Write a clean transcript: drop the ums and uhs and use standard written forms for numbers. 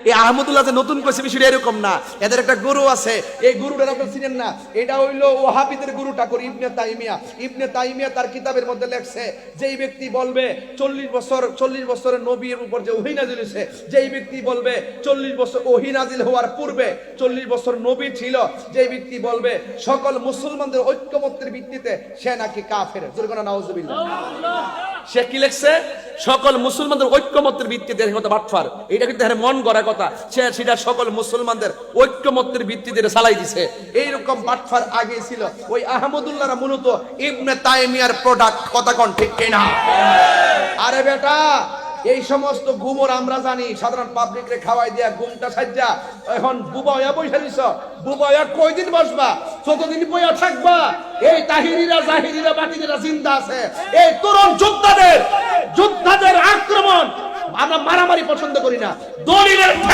এই আহমদুল্লাহ যে নতুন কইছে বিষয়টা এরকম না, এদের একটা গুরু আছে, এই গুরুটার আপনি চিনেন না, এটা হইলো ওয়াহাবিদের গুরু ঠাকুর ইবনে তাইমিয়া। ইবনে তাইমিয়া তার কিতাবের মধ্যে লেখছে, যেই ব্যক্তি বলবে 40 বছরের নবীর উপর যে ওহী নাজিল হয়েছে, যেই ব্যক্তি বলবে 40 বছর ওহী নাজিল হওয়ার পূর্বে 40 বছর নবী ছিল, যেই ব্যক্তি বলবে সকল মুসলমানদের ঐক্যমত্যের ভিত্তিতে, সে নাকি কাফের। জোরে কোন নাউজুবিল্লাহ। সে কি লেখছে? সকল মুসলমানদের ঐক্যমত্যের ভিত্তিতে। বাটফার, এটা কিন্তু মন গড়া কথা, সেটা সকল মুসলমানদের ঐক্যমত্যের ভিত্তিতে চালাই দিছে। এইরকম বাটফার আগে ছিল। ওই আহমদুল্লাহরা মূলত ইবনে তাইমিয়ার প্রোডাক্ট। কথা কোন ঠিক কিনা? আরে বেটা, এই সমস্ত গুমর আমরা জানি, সাধারণ পাবলিক রে খাওয়াই দিয়া গুমটা সাজ্জা এখন বুবা হইয়া বইসা দিছ। বুবা হইয়া কয়দিন বসবা? যতদিন বইয়া থাকবা। এই তাহিরিরা জাহিরিরা বাকিরা জিন্দা আছে। এই তরুণ যোদ্ধাদের আক্রমণ আমরা মারামারি পছন্দ করি না, দলিলের